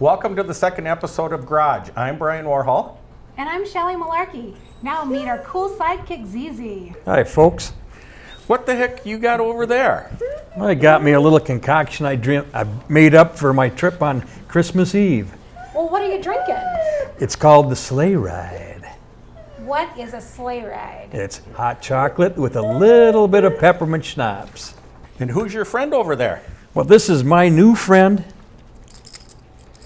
Welcome to the second episode of Garage. I'm Brian Warhol. And I'm Shelly Malarkey. Now meet our cool sidekick, ZZ. Hi, folks. What the heck you got over there? I got me a little concoction I made up for my trip on Christmas Eve. Well, what are you drinking? It's called the Sleigh Ride. What is a sleigh ride? It's hot chocolate with a little bit of peppermint schnapps. And who's your friend over there? Well, this is my new friend,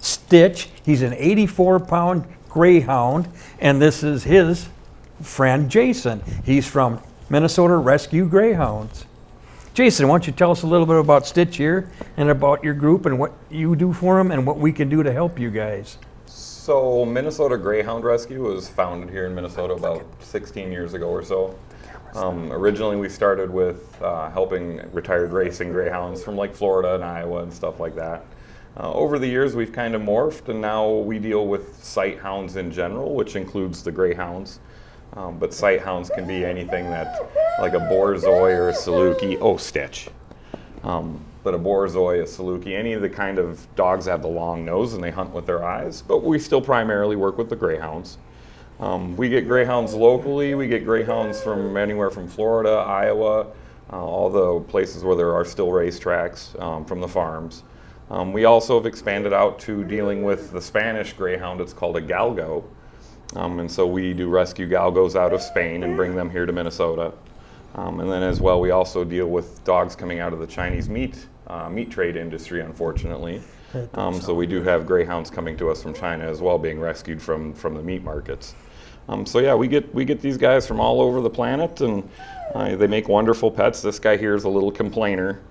Stitch. He's an 84-pound greyhound, and this is his friend, Jason. He's from Minnesota Rescue Greyhounds. Jason, why don't you tell us a little bit about Stitch here and about your group and what you do for them and what we can do to help you guys. So Minnesota Greyhound Rescue was founded here in Minnesota about 16 years ago or so. Originally we started with helping retired racing greyhounds from like Florida and Iowa and stuff like that. Over the years we've kind of morphed, and now we deal with sight hounds in general, which includes the greyhounds. But sight hounds can be anything that, like a Borzoi or a Saluki. Oh, Stitch. But a Borzoi, a Saluki, any of the kind of dogs that have the long nose and they hunt with their eyes. But we still primarily work with the greyhounds. We get greyhounds locally. We get greyhounds from anywhere from Florida, Iowa, all the places where there are still racetracks, from the farms. We also have expanded out to dealing with the Spanish greyhound. It's called a galgo. And so we do rescue galgos out of Spain and bring them here to Minnesota. And then as well, we also deal with dogs coming out of the Chinese meat trade industry, unfortunately. So we do have greyhounds coming to us from China as well, being rescued from the meat markets. So yeah, we get these guys from all over the planet, and they make wonderful pets. This guy here is a little complainer,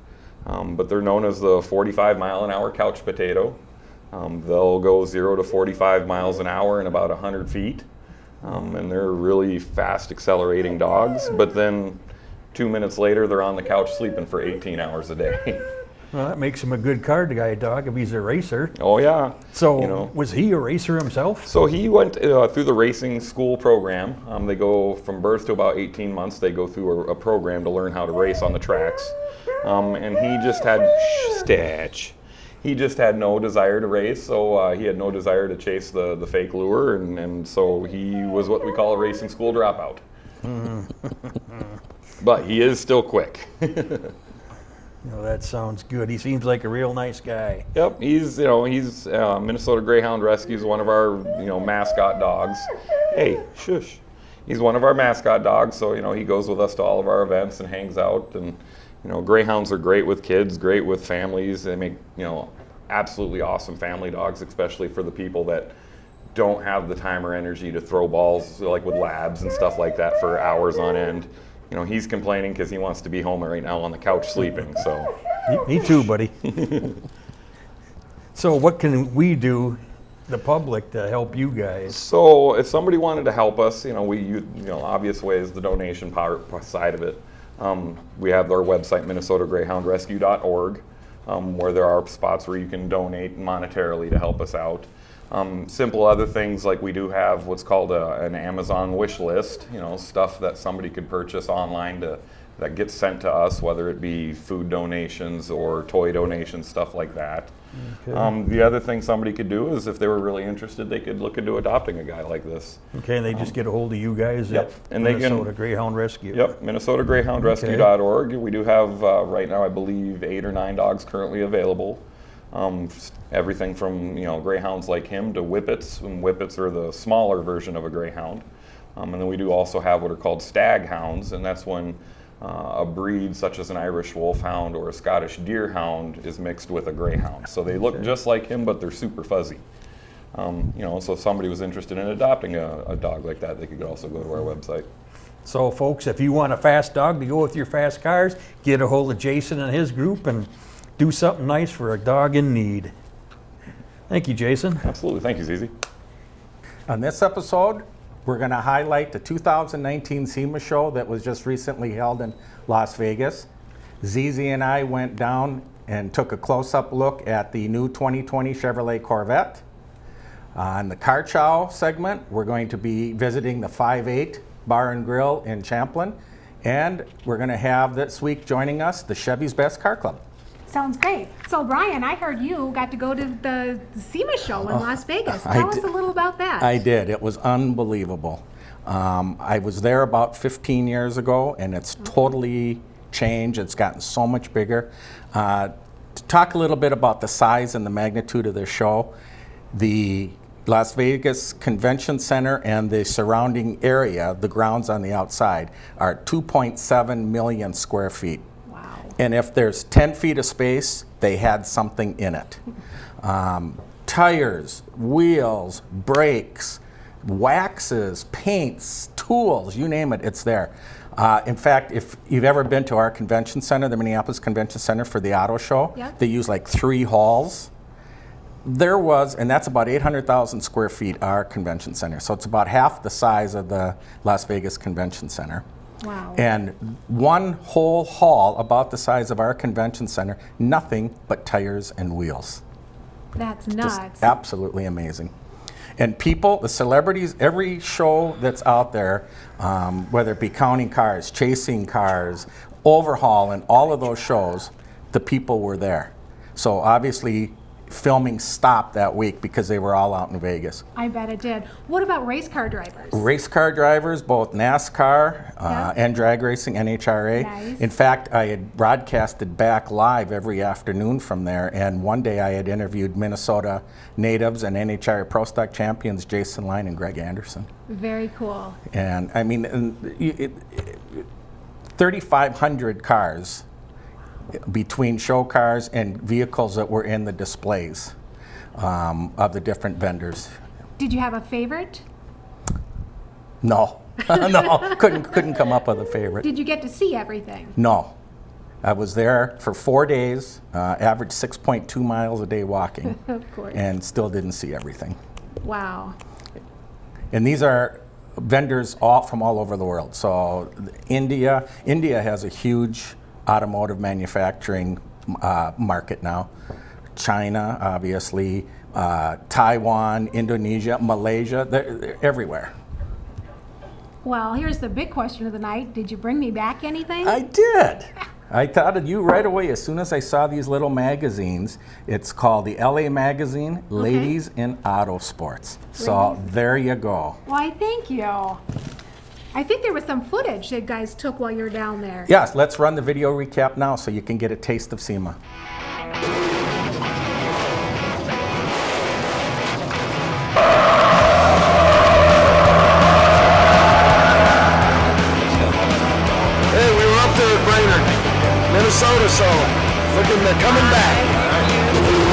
but they're known as the 45-mile-an-hour couch potato. They'll go 0 to 45 miles an hour in about 100 feet. And they're really fast accelerating dogs, but then 2 minutes later they're on the couch sleeping for 18 hours a day. Well, that makes him a good card guy dog if he's a racer. Oh yeah. So was he a racer himself? So he went through the racing school program. They go from birth to about 18 months. They go through a program to learn how to race on the tracks. And he just had Stitch. He just had no desire to race, so he had no desire to chase the fake lure, and so he was what we call a racing school dropout. But he is still quick. That sounds good. He seems like a real nice guy. Yep, he's Minnesota Greyhound Rescue is one of our mascot dogs. Hey, shush. He's one of our mascot dogs, so he goes with us to all of our events and hangs out. And greyhounds are great with kids, great with families. They make absolutely awesome family dogs, especially for the people that don't have the time or energy to throw balls like with labs and stuff like that for hours on end. He's complaining because he wants to be home right now on the couch sleeping. So me too, buddy. So what can we do, the public, to help you guys? So if somebody wanted to help us, obvious ways, the donation side of it. We have our website, minnesotagreyhoundrescue.org, where there are spots where you can donate monetarily to help us out. Simple other things, like we do have what's called an Amazon wish list, stuff that somebody could purchase online that gets sent to us, whether it be food donations or toy donations, stuff like that. Okay. The other thing somebody could do is, if they were really interested, they could look into adopting a guy like this. Okay, and they just get a hold of you guys at and Minnesota Greyhound Rescue. Yep, minnesotagreyhoundrescue.org. We do have, right now, I believe, 8 or 9 dogs currently available. Everything from greyhounds like him to whippets, and whippets are the smaller version of a greyhound. And then we do also have what are called stag hounds, and that's when a breed such as an Irish wolfhound or a Scottish deerhound is mixed with a greyhound. So they look just like him, but they're super fuzzy. So if somebody was interested in adopting a dog like that, they could also go to our website. So folks, if you want a fast dog to go with your fast cars, get a hold of Jason and his group and do something nice for a dog in need. Thank you, Jason. Absolutely. Thank you, ZZ. On this episode, we're going to highlight the 2019 SEMA show that was just recently held in Las Vegas. ZZ and I went down and took a close-up look at the new 2020 Chevrolet Corvette. On the Car Chow segment, we're going to be visiting the 5.8 Bar and Grill in Champlin, and we're going to have this week joining us the Chevy's Best Car Club. Sounds great. So, Brian, I heard you got to go to the SEMA show in Las Vegas. Tell us a little about that. I did. It was unbelievable. I was there about 15 years ago, and it's totally changed. It's gotten so much bigger. To talk a little bit about the size and the magnitude of the show, the Las Vegas Convention Center and the surrounding area, the grounds on the outside, are 2.7 million square feet. Wow. And if there's 10 feet of space, they had something in it. Tires, wheels, brakes, waxes, paints, tools, you name it, it's there. In fact, if you've ever been to our convention center, the Minneapolis Convention Center for the auto show, Yep. they use like 3 halls. There was, and that's about 800,000 square feet, our convention center. So it's about half the size of the Las Vegas Convention Center. Wow. And one whole hall about the size of our convention center, nothing but tires and wheels. That's Just nuts. absolutely amazing. And people, the celebrities, every show that's out there, whether it be counting cars, chasing cars, overhaul, and all of those shows, the people were there. So obviously, filming stopped that week because they were all out in Vegas. I bet it did. What about race car drivers? Race car drivers, both NASCAR Yeah. and drag racing, NHRA. Nice. In fact, I had broadcasted back live every afternoon from there, and one day I had interviewed Minnesota natives and NHRA Pro Stock champions Jason Line and Greg Anderson. Very cool. And I mean, 3,500 cars between show cars and vehicles that were in the displays of the different vendors. Did you have a favorite? No, no, couldn't come up with a favorite. Did you get to see everything? No, I was there for 4 days, averaged 6.2 miles a day walking, Of course. and still didn't see everything. Wow. And these are vendors all from all over the world. So India has a huge automotive manufacturing market now. China, obviously, Taiwan, Indonesia, Malaysia, they're everywhere. Well, here's the big question of the night. Did you bring me back anything? I did. I thought of you right away as soon as I saw these little magazines. It's called the LA Magazine, Ladies in Auto Sports. So Ladies. there you go. Why, thank you. I think there was some footage that guys took while you were down there. Yes, let's run the video recap now so you can get a taste of SEMA. Hey, we were up there at Brainerd, Minnesota, so looking at coming back.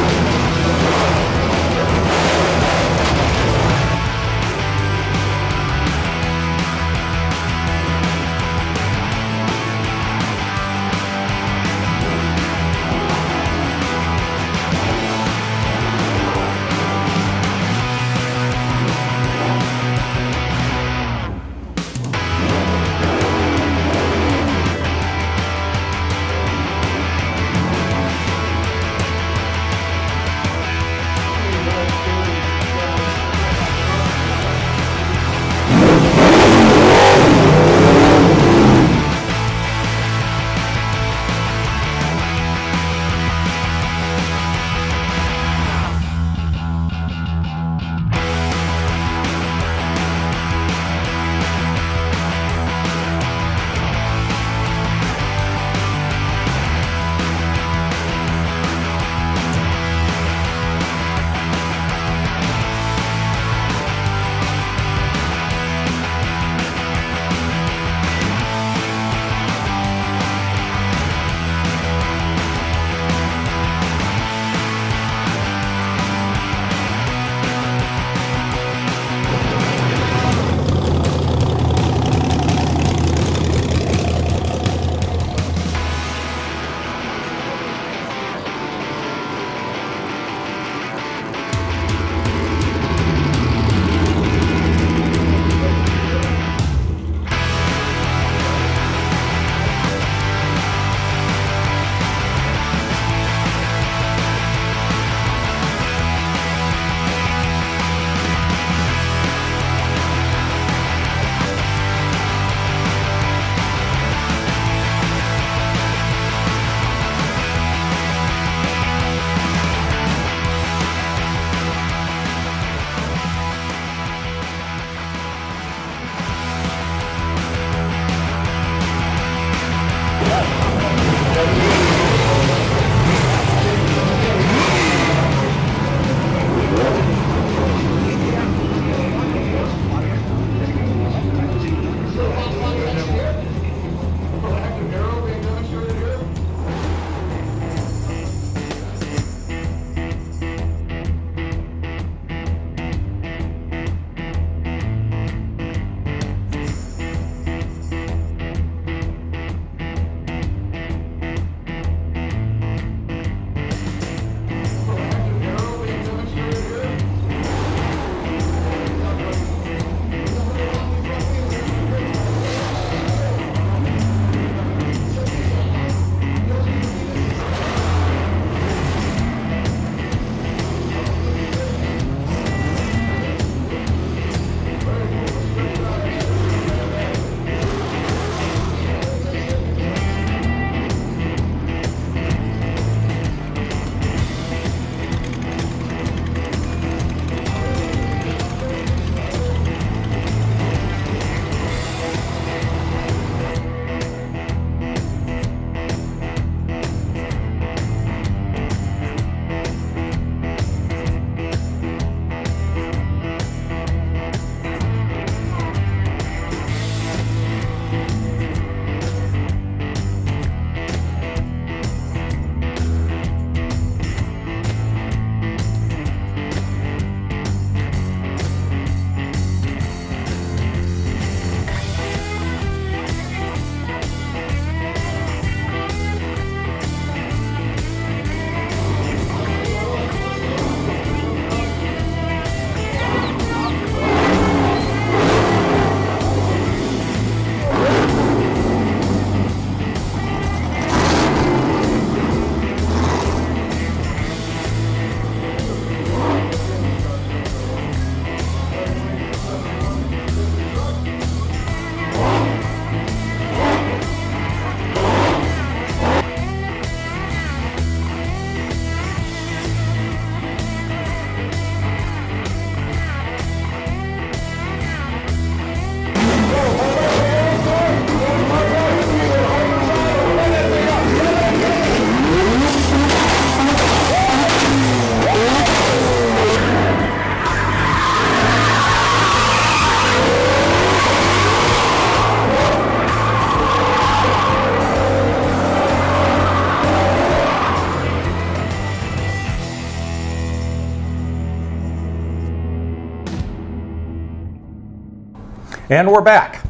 And we're back.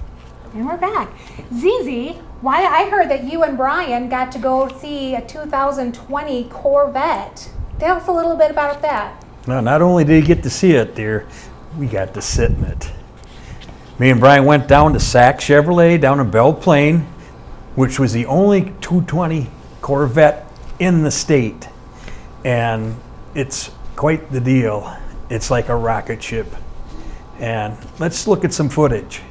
And we're back. Zizi, why I heard that you and Brian got to go see a 2020 Corvette. Tell us a little bit about that. Now, not only did you get to see it, dear, we got to sit in it. Me and Brian went down to CCX Chevrolet down in Belle Plaine, which was the only 220 Corvette in the state. And it's quite the deal. It's like a rocket ship. And let's look at some footage.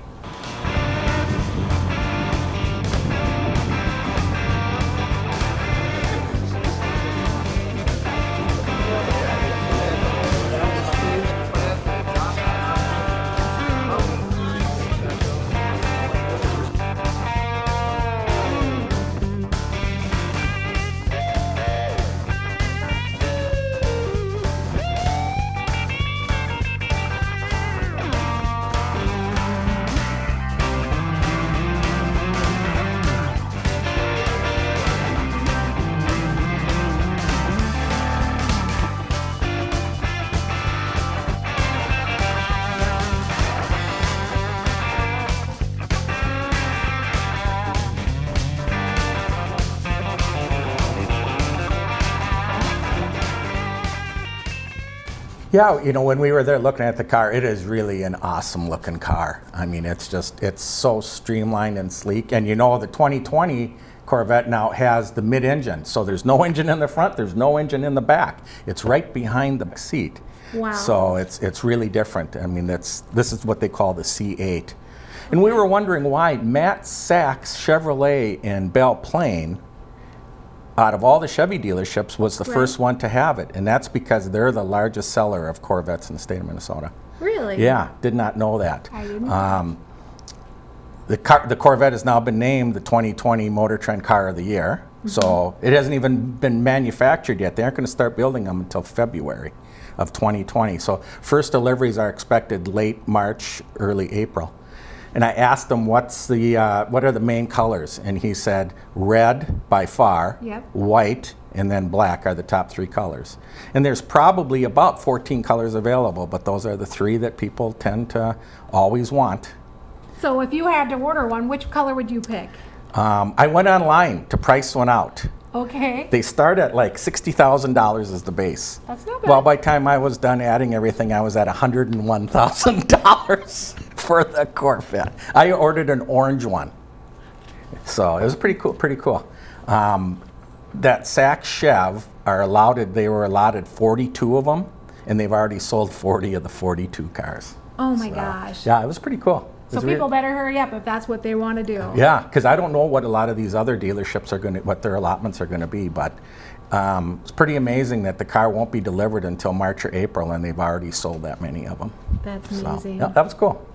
Yeah, you know, when we were there looking at the car, it is really an awesome looking car. I mean, it's so streamlined and sleek. And you know, the 2020 Corvette now has the mid-engine. So there's no engine in the front, there's no engine in the back. It's right behind the seat. Wow. So it's really different. I mean, this is what they call the C8. And we were wondering why Matt Sachs Chevrolet in Belle Plaine, out of all the Chevy dealerships, was the first one to have it. And that's because they're the largest seller of Corvettes in the state of Minnesota. Really? Yeah, did not know that. I didn't know The Corvette has now been named the 2020 Motor Trend Car of the Year. So it hasn't even been manufactured yet. They aren't going to start building them until February of 2020. So first deliveries are expected late March, early April. And I asked him, what are the main colors? And he said, red by far, Yep. white, and then black are the top three colors. And there's probably about 14 colors available, but those are the three that people tend to always want. So if you had to order one, which color would you pick? I went online to price one out. Okay. They start at like $60,000 as the base. That's not bad. Well, by the time I was done adding everything, I was at $101,000 for the Corvette. I ordered an orange one, so it was pretty cool. That Sachs Chev they were allotted 42 of them, and they've already sold 40 of the 42 cars. Oh my gosh. Yeah, it was pretty cool. So people better hurry up if that's what they want to do. Yeah, because I don't know what a lot of these other dealerships are what their allotments are going to be, but it's pretty amazing that the car won't be delivered until March or April, and they've already sold that many of them. That's So, amazing. yeah, that was cool.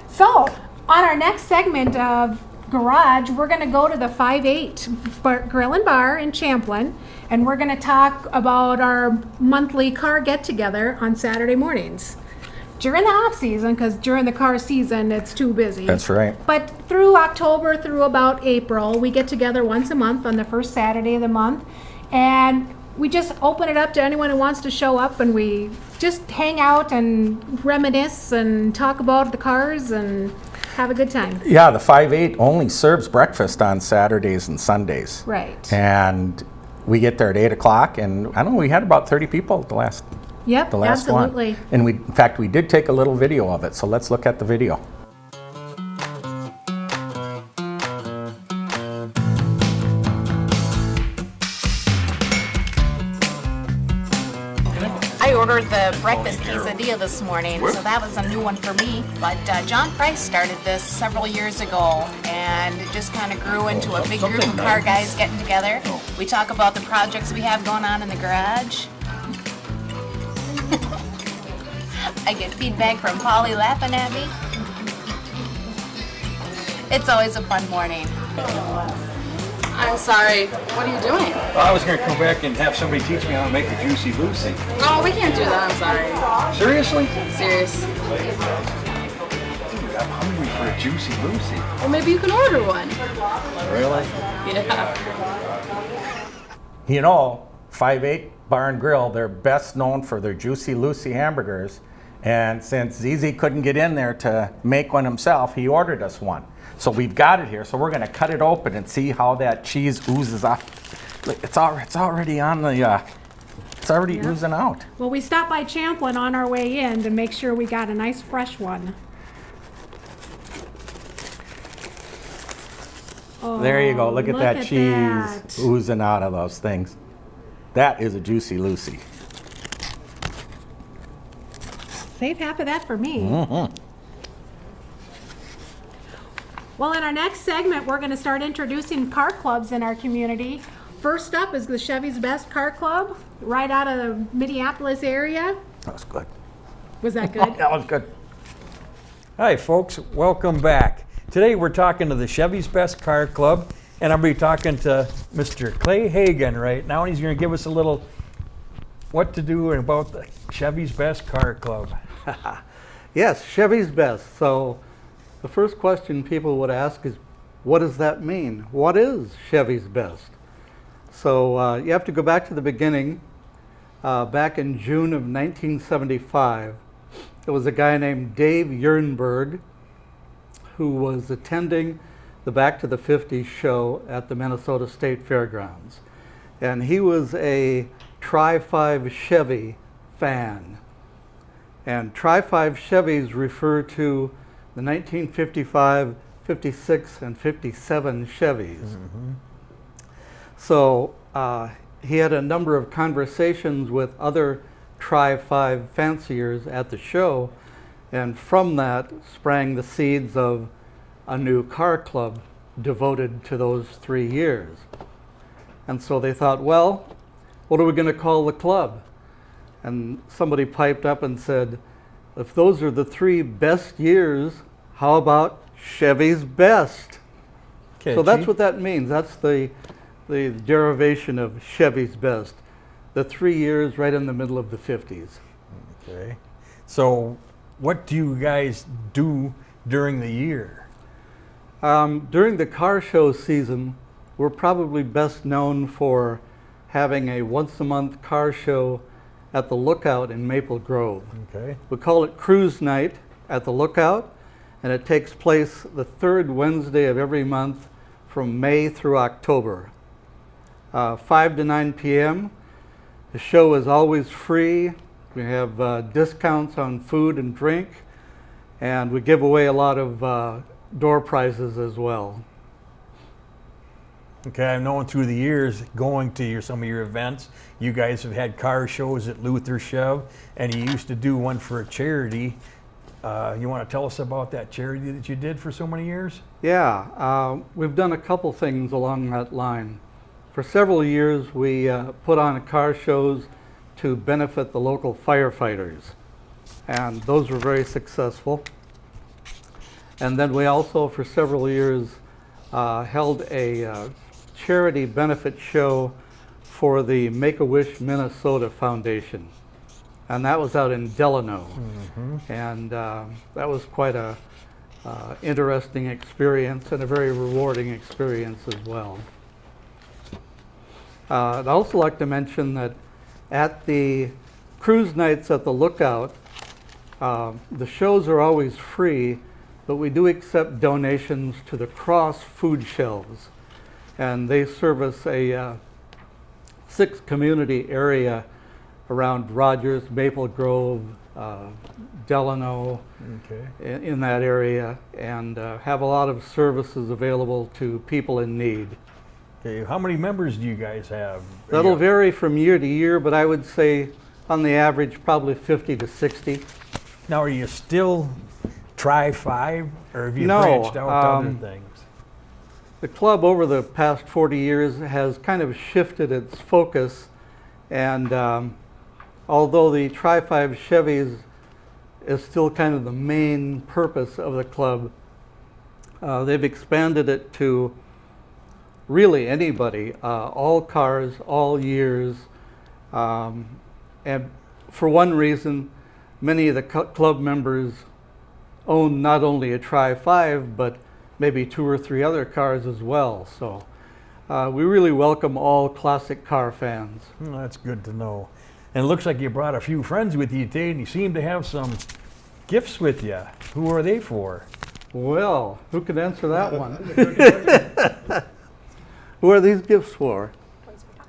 So, on our next segment of Garage, we're going to go to the 5-8 Grill and Bar in Champlin, and we're going to talk about our monthly car get-together on Saturday mornings. During the off season, because during the car season, it's too busy. That's right. But through October, through about April, we get together once a month on the first Saturday of the month, and we just open it up to anyone who wants to show up, and we just hang out and reminisce and talk about the cars and have a good time. Yeah, the 5-8 only serves breakfast on Saturdays and Sundays. Right. And we get there at 8 o'clock, and I don't know, we had about 30 people the last Yep, absolutely. one. And in fact, we did take a little video of it, so let's look at the video. I ordered the breakfast quesadilla this morning, so that was a new one for me. But John Price started this several years ago, and it just kind of grew into a big group of car guys getting together. We talk about the projects we have going on in the garage. I get feedback from Polly laughing at me. It's always a fun morning. I'm sorry. What are you doing? I was going to come back and have somebody teach me how to make a Juicy Lucy. Oh, we can't do that. I'm sorry. Seriously? Serious. Dude, I'm hungry for a Juicy Lucy. Well, maybe you can order one. Really? Yeah. You know, 5-8 Bar and Grill, they're best known for their Juicy Lucy hamburgers And since ZZ couldn't get in there to make one himself, he ordered us one. So we've got it here. So we're gonna cut it open and see how that cheese oozes out. Look, it's already on the, it's already oozing out. Well, we stopped by Champlin on our way in to make sure we got a nice fresh one. There you go. Look at that cheese that. oozing out of those things. That is a juicy Lucy. Save half of that for me. Well, in our next segment, we're going to start introducing car clubs in our community. First up is the Chevy's Best Car Club, right out of the Minneapolis area. That was good. Was that good? That was good. Hi, folks. Welcome back. Today we're talking to the Chevy's Best Car Club, and I'll be talking to Mr. Clay Hagan right now. He's going to give us a little what to do about the Chevy's Best Car Club. Yes, Chevy's Best. So the first question people would ask is, what does that mean? What is Chevy's Best? So you have to go back to the beginning. Back in June of 1975, there was a guy named Dave Yernberg who was attending the Back to the 50s show at the Minnesota State Fairgrounds. And he was a Tri-5 Chevy fan. And Tri-5 Chevys refer to the 1955, 56, and 57 Chevys. So he had a number of conversations with other Tri-5 fanciers at the show, and from that sprang the seeds of a new car club devoted to those 3 years. And so they thought, well, what are we going to call the club? And somebody piped up and said, if those are the 3 best years, how about Chevy's Best? So that's what that means. That's the derivation of Chevy's Best. The 3 years right in the middle of the 50s. Okay. So what do you guys do during the year? During the car show season, we're probably best known for having a once-a-month car show at the Lookout in Maple Grove. Okay. We call it Cruise Night at the Lookout, and it takes place the 3rd Wednesday of every month from May through October. 5 to 9 p.m. The show is always free. We have discounts on food and drink, and we give away a lot of door prizes as well. Okay, I've known through the years, going to some of your events, you guys have had car shows at Luther Chev, and you used to do one for a charity. You want to tell us about that charity that you did for so many years? Yeah, we've done a couple things along that line. For several years, we put on car shows to benefit the local firefighters, and those were very successful. And then we also, for several years, held a charity benefit show for the Make-A-Wish Minnesota Foundation, and that was out in Delano. And that was quite a interesting experience and a very rewarding experience as well. I'd also like to mention that at the cruise nights at the Lookout, the shows are always free, but we do accept donations to the Cross food shelves, and they service a 6 community area around Rogers, Maple Grove, Delano, in that area, and have a lot of services available to people in need. Okay, how many members do you guys have? That'll vary from year to year, but I would say on the average probably 50 to 60. Now, are you still Tri-5, or have you branched out to other things? The club over the past 40 years has kind of shifted its focus, and although the Tri-5 Chevys is still kind of the main purpose of the club, they've expanded it to really anybody, all cars, all years, and for one reason, many of the club members own not only a Tri-5, but maybe 2 or 3 other cars as well. So we really welcome all classic car fans. That's good to know. And it looks like you brought a few friends with you today, and you seem to have some gifts with you. Who are they for? Well, who could answer that one? Who are these gifts for? Toys for Tots.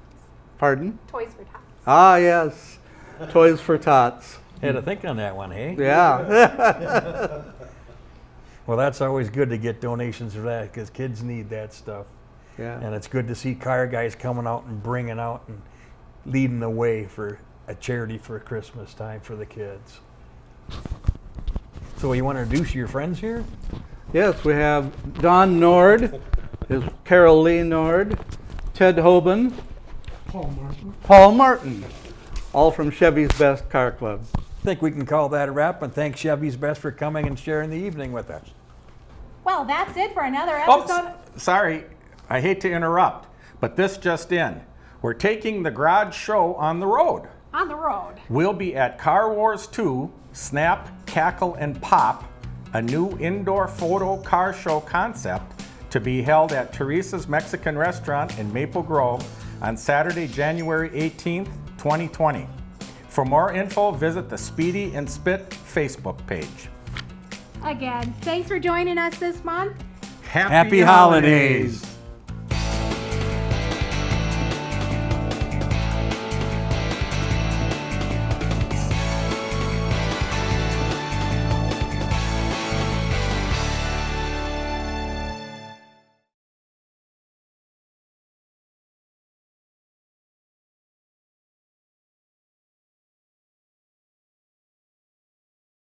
Pardon? Toys for Tots. Ah, yes. Toys for Tots. Had to think on that one, hey? Yeah. Well, that's always good to get donations for that, because kids need that stuff. Yeah. And it's good to see car guys coming out and bringing out and leading the way for a charity for Christmas time for the kids. So you want to introduce your friends here? Yes, we have Don Nord, is Carol Lee Nord, Ted Hoban, Paul Martin, all from Chevy's Best Car Club. I think we can call that a wrap, and thank Chevy's Best for coming and sharing the evening with us. Well, that's it for another episode. Oops, sorry, I hate to interrupt, but this just in. We're taking the garage show on the road. On the road. We'll be at Car Wars 2, Snap, Cackle, and Pop, a new indoor photo car show concept to be held at Teresa's Mexican Restaurant in Maple Grove on Saturday, January 18th, 2020. For more info, visit the Speedy and Spit Facebook page. Again, thanks for joining us this month. Happy holidays.